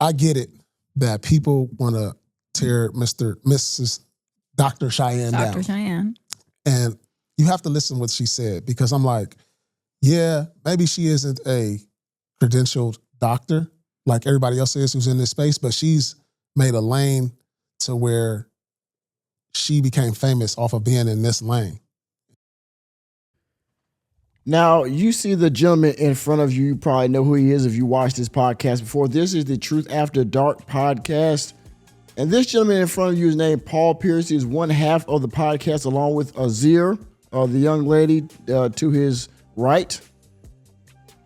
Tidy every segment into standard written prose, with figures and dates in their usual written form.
I get it that people want to tear Mrs. Dr. Cheyenne down. Dr. Cheyenne. And you have to listen to what she said, because I'm like, yeah, maybe she isn't a credentialed doctor like everybody else is who's in this space, but she's made a lane to where she became famous off of being in this lane. Now, you see the gentleman in front of you. You probably know who he is if you watched this podcast before. This is the Truth After Dark podcast. And this gentleman in front of you is named Paul Pierce. He's one half of the podcast, along with Azir, the young lady to his right.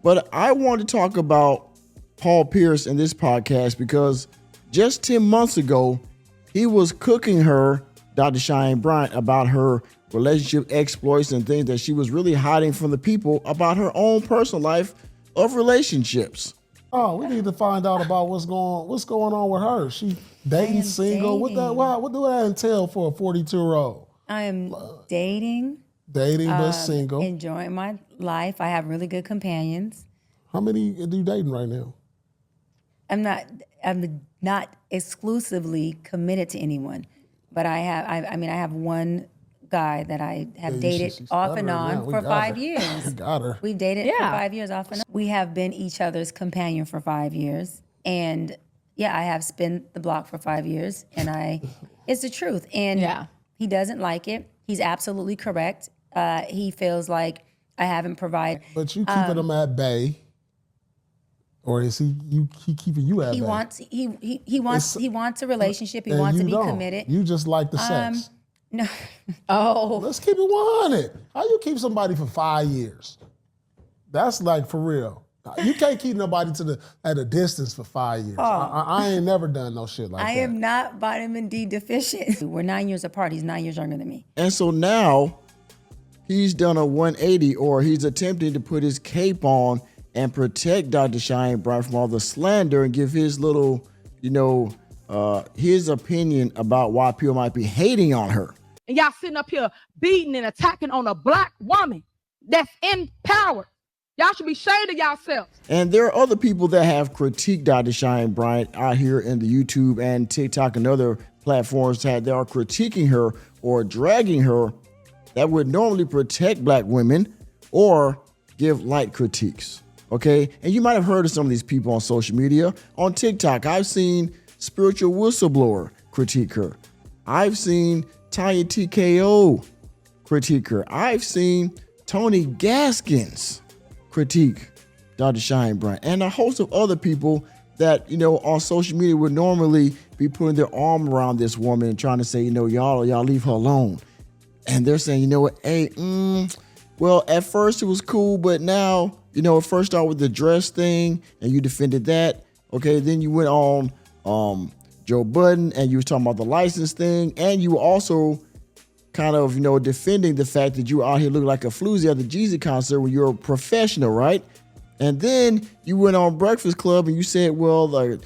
But I want to talk about Paul Pierce in this podcast because just 10 months ago, he was cooking her, Dr. Cheyenne Bryant, about her relationship exploits and things that she was really hiding from the people about her own personal life of relationships. Oh, we need to find out about what's going on with her. She dating, single. What do that entail for a 42-year-old? I am dating. Dating, but single. Enjoying my life. I have really good companions. How many do you dating right now? I'm not exclusively committed to anyone, but I have one guy that I have dated off and on for 5 years. Got her. We've dated for 5 years off and on. We have been each other's companion for 5 years. And I have spent the block for 5 years, and it's the truth. And he doesn't like it. He's absolutely correct. He feels like I haven't provided. But you keeping him at bay, or is he keeping you at bay? He wants a relationship. He wants to be committed. You just like the sex. No. Oh. Let's keep it 100. How you keep somebody for 5 years? That's like for real. You can't keep nobody at a distance for 5 years. I ain't never done no shit like that. I am not vitamin D deficient. We're 9 years apart. He's 9 years younger than me. And so now he's done a 180, or he's attempting to put his cape on and protect Dr. Cheyenne Bryant from all the slander and give his little, his opinion about why people might be hating on her. And y'all sitting up here beating and attacking on a black woman that's in power. Y'all should be ashamed of yourselves. And there are other people that have critiqued Dr. Cheyenne Bryant out here in the YouTube and TikTok and other platforms that are critiquing her or dragging her that would normally protect black women or give light critiques. Okay? And you might have heard of some of these people on social media. On TikTok, I've seen Spiritual Whistleblower critique her. I've seen Tanya TKO critique her. I've seen Tony Gaskins critique Dr. Cheyenne Bryant, and a host of other people that, on social media would normally be putting their arm around this woman and trying to say, y'all leave her alone. And they're saying, well, at first it was cool, but now, it first started with the dress thing and you defended that. Okay, then you went on Joe Budden and you were talking about the license thing, and you were also kind of, defending the fact that you were out here looking like a floozy at the Jeezy concert when you're a professional, right? And then you went on Breakfast Club and you said, well, like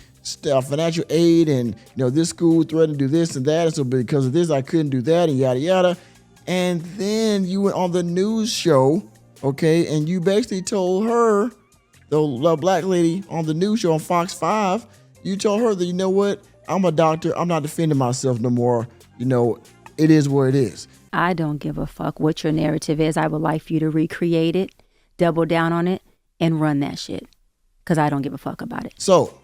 financial aid and, this school threatened to do this and that, and so because of this, I couldn't do that and yada, yada. And then you went on the news show, okay, and you basically told her, the black lady on the news show on Fox 5, you told her that, you know what, I'm a doctor, I'm not defending myself no more, it is what it is. I don't give a fuck what your narrative is. I would like for you to recreate it, double down on it, and run that shit. Because I don't give a fuck about it. So,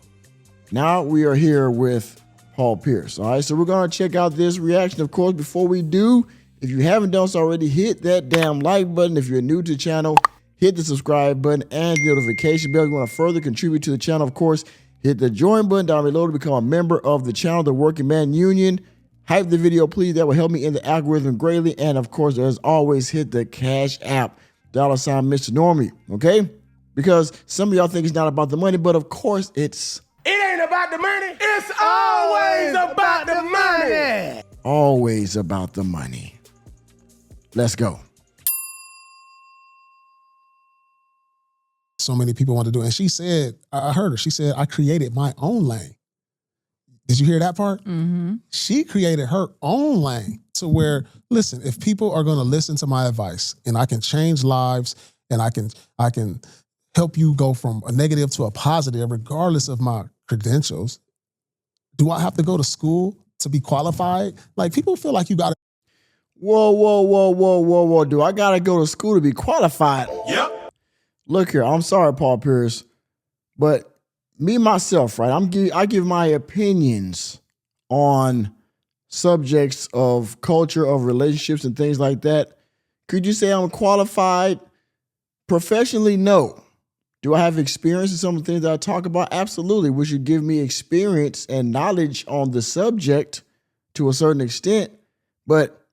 now we are here with Paul Pierce. All right, so we're going to check out this reaction. Of course, before we do, if you haven't done so already, hit that damn like button. If you're new to the channel, hit the subscribe button and the notification bell. If you want to further contribute to the channel, of course, hit the join button down below to become a member of the channel, the Working Man Union. Hype the video, please. That will help me in the algorithm greatly. And of course, as always, hit the Cashapp, $, Mr. Normie, okay? Because some of y'all think it's not about the money, but of course it's... It ain't about the money. It's always about the money. Always about the money. Let's go. So many people want to do it. And she said, I heard her, she said, I created my own lane. Did you hear that part? Mm-hmm. She created her own lane to where, listen, if people are going to listen to my advice and I can change lives and I can help you go from a negative to a positive, regardless of my credentials. Do I have to go to school to be qualified? Like, people feel like you got to. Whoa. Do I got to go to school to be qualified? Yep. Look here, I'm sorry, Paul Pierce, but me, myself, right, I give my opinions on subjects of culture, of relationships and things like that. Could you say I'm qualified? Professionally, no. Do I have experience in some of the things that I talk about? Absolutely, which should give me experience and knowledge on the subject to a certain extent. But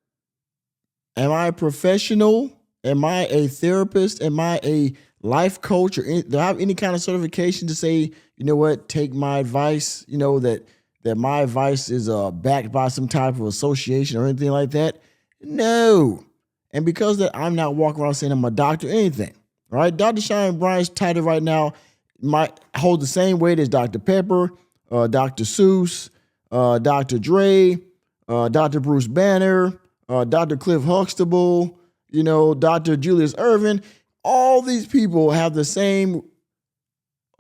am I a professional? Am I a therapist? Am I a life coach? Or do I have any kind of certification to say, you know what, take my advice, you know, that my advice is backed by some type of association or anything like that? No. And because that, I'm not walking around saying I'm a doctor or anything. All right, Dr. Cheyenne Bryant's title right now might hold the same weight as Dr. Pepper, Dr. Seuss, Dr. Dre, Dr. Bruce Banner, Dr. Cliff Huxtable, you know, Dr. Julius Erving. All these people have the same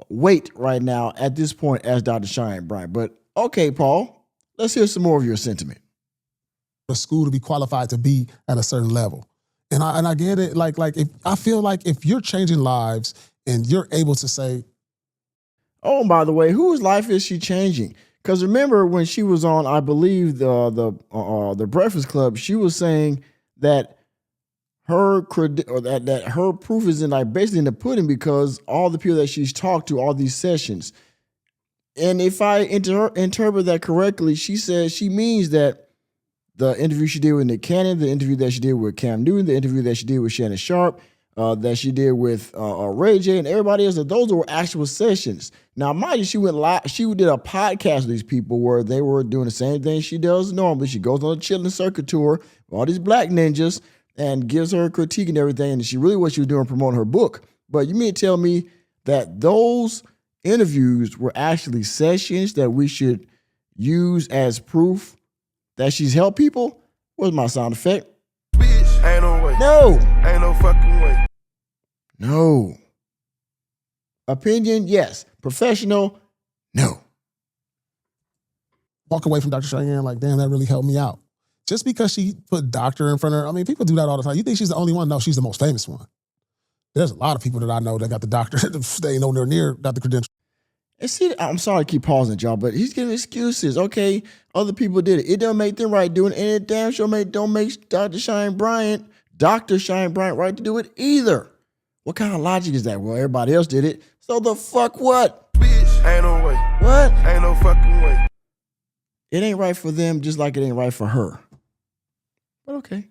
weight right now at this point as Dr. Cheyenne Bryant. But okay, Paul, let's hear some more of your sentiment. To school to be qualified to be at a certain level. And I get it. Like if I feel like if you're changing lives and you're able to say, oh, by the way, whose life is she changing? Because remember when she was on, I believe the Breakfast Club, she was saying that her that her proof is in like basically in the pudding because all the people that she's talked to, all these sessions. And if I interpret that correctly, she says she means that the interview she did with Nick Cannon, the interview that she did with Cam Newton, the interview that she did with Shannon Sharp, that she did with Ray J and everybody else, that those were actual sessions. Now, mind you, she went live. She did a podcast with these people where they were doing the same thing she does normally. She goes on a chilling circuit tour with all these black ninjas and gives her a critique and everything. And she really what she was doing promoting her book. But you mean to tell me that those interviews were actually sessions that we should use as proof that she's helped people? Where's my sound effect? Bitch, ain't no way. No. Ain't no fucking way. No. Opinion, yes. Professional, no. walk away from Dr. Cheyenne like, damn, that really helped me out. Just because she put doctor in front of her, I mean, people do that all the time. You think she's the only one? No, she's the most famous one. There's a lot of people that I know that got the doctorate. They ain't nowhere near got the credential. And see, I'm sorry to keep pausing, y'all, but he's giving excuses. Okay, other people did it. It don't make them right doing it, and it damn sure don't make Dr. Cheyenne Bryant right to do it either. What kind of logic is that? Well, everybody else did it, so the fuck what? Bitch, ain't no way. What? Ain't no fucking way. It ain't right for them, just like it ain't right for her. But okay.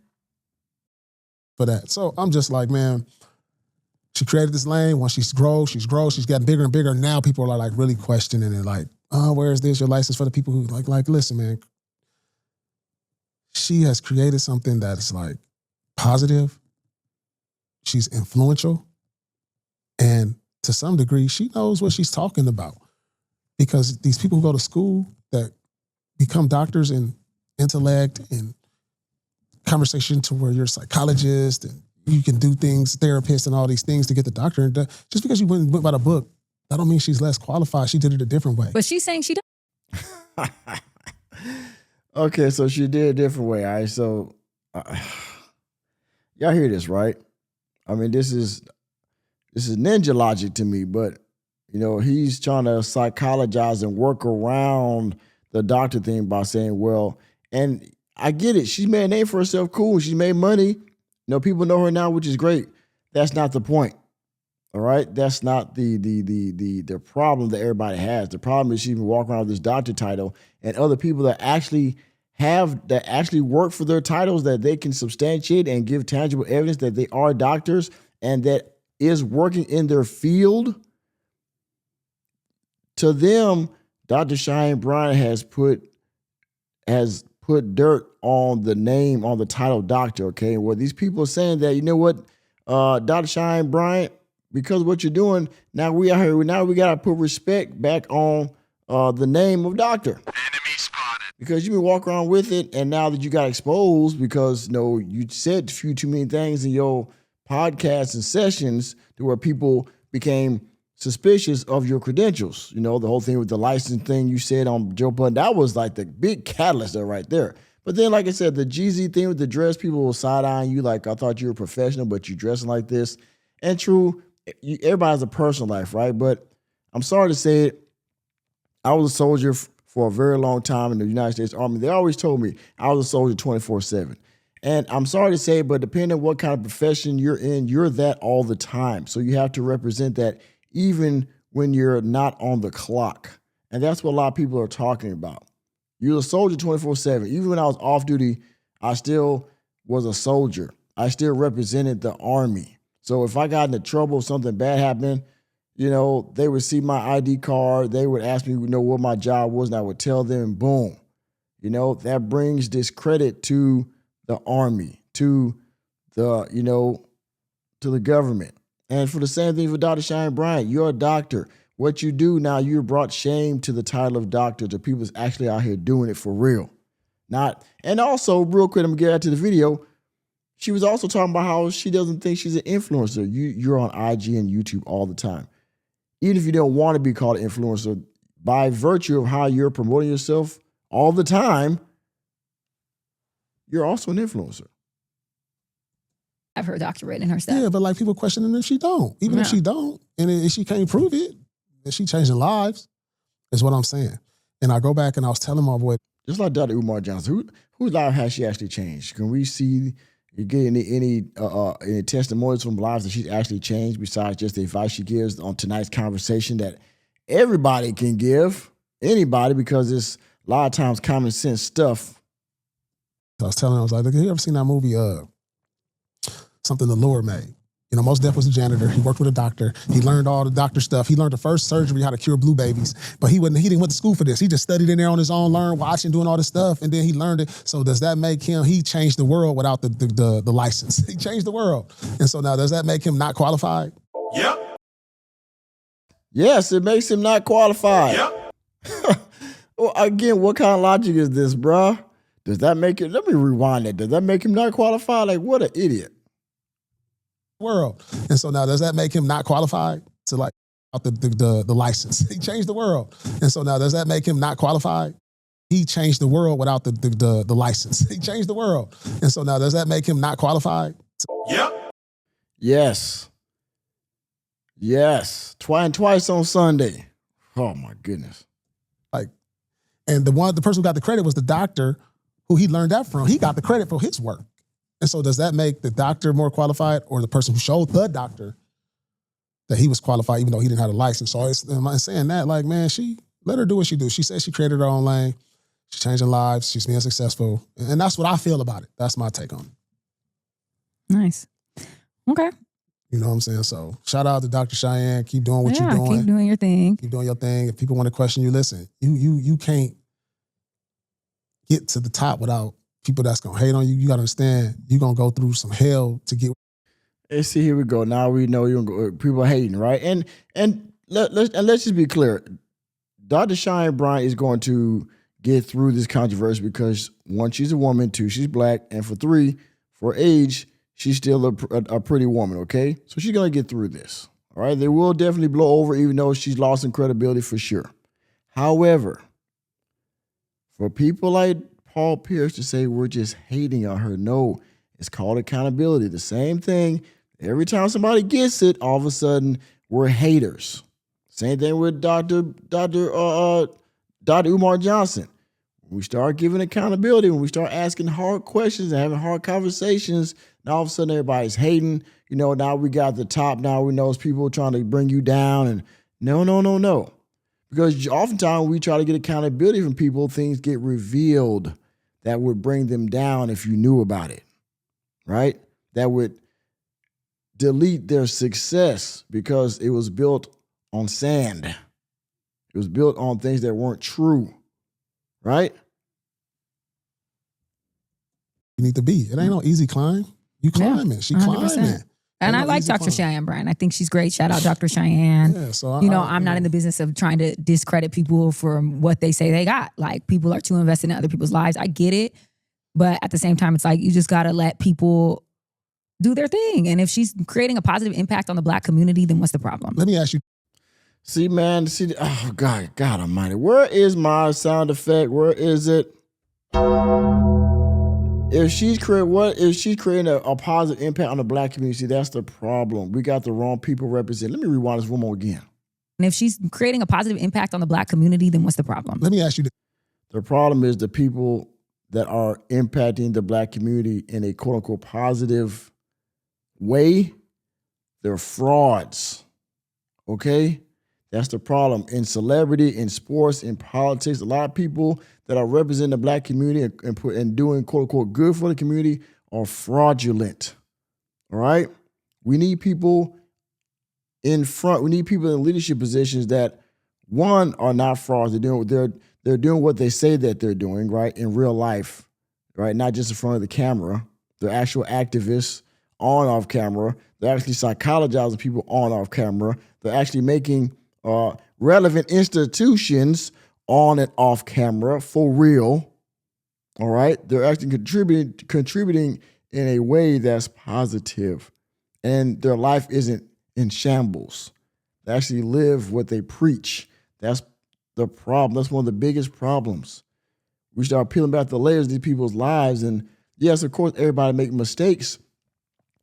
For that. So I'm just like, man, she created this lane. Once she's getting bigger and bigger. Now people are like really questioning it, like, oh, where is this? Your license for the people who like, listen, man. She has created something that's like positive. She's influential. And to some degree, she knows what she's talking about. Because these people who go to school that become doctors in intellect and conversation to where you're a psychologist and you can do things, therapist and all these things to get the doctorate. Just because you went by the book, that don't mean she's less qualified. She did it a different way. But she's saying she does. Okay, so she did a different way. All right, so y'all hear this, right? I mean, this is ninja logic to me, but you know, he's trying to psychologize and work around the doctor thing by saying, well, and I get it. She made a name for herself. Cool. She made money. You know, people know her now, which is great. That's not the point. All right. That's not the problem that everybody has. The problem is she's been walking around with this doctor title, and other people that actually work for their titles that they can substantiate and give tangible evidence that they are doctors and that is working in their field. To them, Dr. Cheyenne Bryant has put dirt on the name, on the title doctor, okay? Well, these people are saying that, you know what, Dr. Cheyenne Bryant, because of what you're doing, now we are here, now we got to put respect back on the name of doctor. Enemy spotted. Because you've been walking around with it, and now that you got exposed because, you know, you said too many things in your podcasts and sessions to where people became suspicious of your credentials. You know, the whole thing with the license thing you said on Joe Budden, that was like the big catalyst there right there. But then, like I said, the GZ thing with the dress, people will side-eyeing you like, I thought you were professional, but you dressing like this. And true, everybody has a personal life, right? But I'm sorry to say it, I was a soldier for a very long time in the United States Army. They always told me I was a soldier 24/7. And I'm sorry to say it, but depending on what kind of profession you're in, you're that all the time. So you have to represent that even when you're not on the clock. And that's what a lot of people are talking about. You're a soldier 24/7. Even when I was off duty, I still was a soldier. I still represented the Army. So if I got into trouble, something bad happened, you know, they would see my ID card. They would ask me, you know, what my job was, and I would tell them, boom. You know, that brings discredit to the Army, to the, you know, to the government. And for the same thing for Dr. Cheyenne Bryant, you're a doctor. What you do now, you brought shame to the title of doctor, to people that's actually out here doing it for real. Not, and also, real quick, I'm gonna get out to the video. She was also talking about how she doesn't think she's an influencer. You're on IG and YouTube all the time. Even if you don't want to be called an influencer, by virtue of how you're promoting yourself all the time, you're also an influencer. Have her doctorate in her stuff. Yeah, but like people questioning if she don't. Even if she don't, and if she can't prove it, and she changing lives, is what I'm saying. And I go back and I was telling my boy. Just like Dr. Umar Johnson, whose life has she actually changed? Can we see, you get any testimonials from lives that she's actually changed besides just the advice she gives on tonight's conversation that everybody can give, anybody, because it's a lot of times common sense stuff. I was telling her, I was like, look, have you ever seen that movie, something the Lord made? You know, Mos Def was a janitor. He worked with a doctor. He learned all the doctor stuff. He learned the first surgery, how to cure blue babies. But he didn't went to school for this. He just studied in there on his own, learned, watching, doing all this stuff, and then he learned it. So does that make him, he changed the world without the license. He changed the world. And so now, does that make him not qualified? Yep. Yes, it makes him not qualified. Yep. Well, again, what kind of logic is this, bruh? Does that make it, let me rewind it. Does that make him not qualified? Like, what an idiot. World. And so now, does that make him not qualified to like the license? He changed the world. And so now, does that make him not qualified? He changed the world without the license. He changed the world. And so now, does that make him not qualified? Yep. Yes. Yes. Twice on Sunday. Oh my goodness. Like, and the person who got the credit was the doctor who he learned that from. He got the credit for his work. And so does that make the doctor more qualified, or the person who showed the doctor that he was qualified even though he didn't have a license? So I'm saying that, like, man, let her do what she do. She said she created her own lane. She's changing lives. She's being successful. And that's what I feel about it. That's my take on it. Nice. Okay. You know what I'm saying? So shout out to Dr. Cheyenne. Keep doing what you're doing. Keep doing your thing. Keep doing your thing. If people want to question you, listen, you can't get to the top without people that's going to hate on you. You got to understand, you're going to go through some hell to get. Hey, see, here we go. Now we know people are hating, right? And let's just be clear. Dr. Cheyenne Bryant is going to get through this controversy because, one, she's a woman, two, she's black, and for three, for age, she's still a pretty woman, okay? So she's going to get through this, all right? They will definitely blow over, even though she's lost in credibility for sure. However, for people like Paul Pierce to say we're just hating on her, no, it's called accountability. The same thing. Every time somebody gets it, all of a sudden we're haters. Same thing with Dr. Umar Johnson. When we start giving accountability, when we start asking hard questions and having hard conversations, now all of a sudden everybody's hating. You know, now we got the top. Now we know it's people trying to bring you down. And no. Because oftentimes when we try to get accountability from people, things get revealed that would bring them down if you knew about it, right? That would delete their success because it was built on sand. It was built on things that weren't true, right? You need to be. It ain't no easy climb. You climbing. She 100%. climbing. And I like Dr. Cheyenne Bryant. I think she's great. Shout out Dr. Cheyenne. Yeah, so I'm not in the business of trying to discredit people for what they say they got. Like, people are too invested in other people's lives. I get it. But at the same time, it's like, you just got to let people do their thing. And if she's creating a positive impact on the Black community, then what's the problem? Let me ask you. See, man, oh, God almighty. Where is my sound effect? Where is it? If she's creating a positive impact on the black community, that's the problem. We got the wrong people represented. Let me rewind this one more again. And if she's creating a positive impact on the black community, then what's the problem? Let me ask you this. The problem is the people that are impacting the black community in a quote unquote positive way, they're frauds. Okay? That's the problem. In celebrity, in sports, in politics, a lot of people that are representing the black community and doing quote unquote good for the community are fraudulent. All right? We need people in front. We need people in leadership positions that, one, are not frauds. They're doing what they say that they're doing, right, in real life, right? Not just in front of the camera. They're actual activists on off camera. They're actually psychologizing people on off camera. They're actually making relevant institutions on and off camera for real. All right? They're actually contributing in a way that's positive. And their life isn't in shambles. They actually live what they preach. That's the problem. That's one of the biggest problems. We start peeling back the layers of these people's lives. And yes, of course, everybody make mistakes.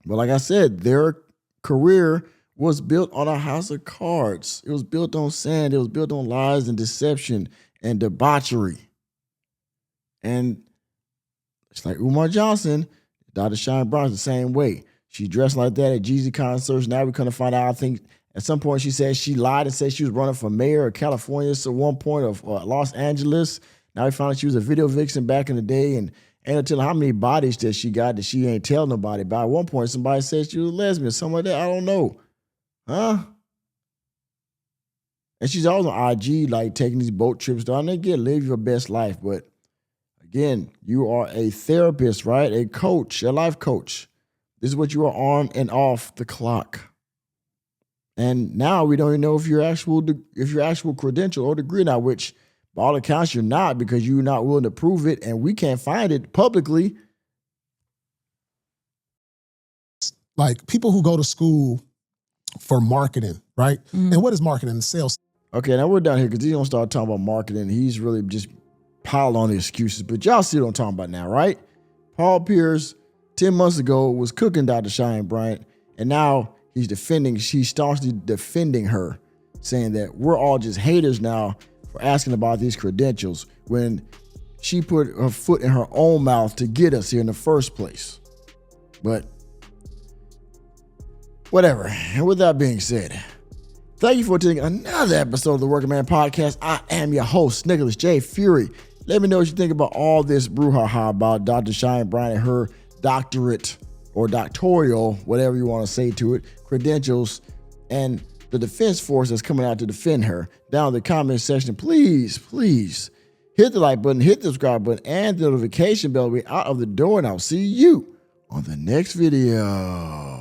But like I said, their career was built on a house of cards. It was built on sand. It was built on lies and deception and debauchery. And it's like Umar Johnson, Dr. Cheyenne Bryant, the same way. She dressed like that at Jeezy concerts. Now we're going to find out, I think, at some point she said she lied and said she was running for mayor of California at one point of Los Angeles. Now we found out she was a video vixen back in the day, and ain't telling how many bodies that she got that she ain't tell nobody. But at one point somebody said she was a lesbian, something like that. I don't know. Huh? And she's always on IG, like taking these boat trips down there. Again, live your best life. But again, you are a therapist, right? A coach, a life coach. This is what you are on and off the clock. And now we don't even know if your actual credential or degree now, which by all accounts you're not, because you're not willing to prove it, and we can't find it publicly. Like people who go to school for marketing, right? Mm-hmm. And what is marketing? Sales. Okay, now we're down here because he's gonna start talking about marketing. He's really just piled on the excuses, but y'all see what I'm talking about now, right? Paul Pierce 10 months ago was cooking Dr. Cheyenne Bryant, and now she's staunchly defending her, saying that we're all just haters now for asking about these credentials when she put her foot in her own mouth to get us here in the first place. But whatever. And with that being said, thank you for taking another episode of the Working Man Podcast. I am your host, Nicholas J. Fury. Let me know what you think about all this brouhaha about Dr. Cheyenne Bryant and her doctorate or doctoral, whatever you want to say to it, credentials, and the defense force that's coming out to defend her. Down in the comment section, please hit the like button, hit the subscribe button, and the notification bell. We're out of the door, and I'll see you on the next video.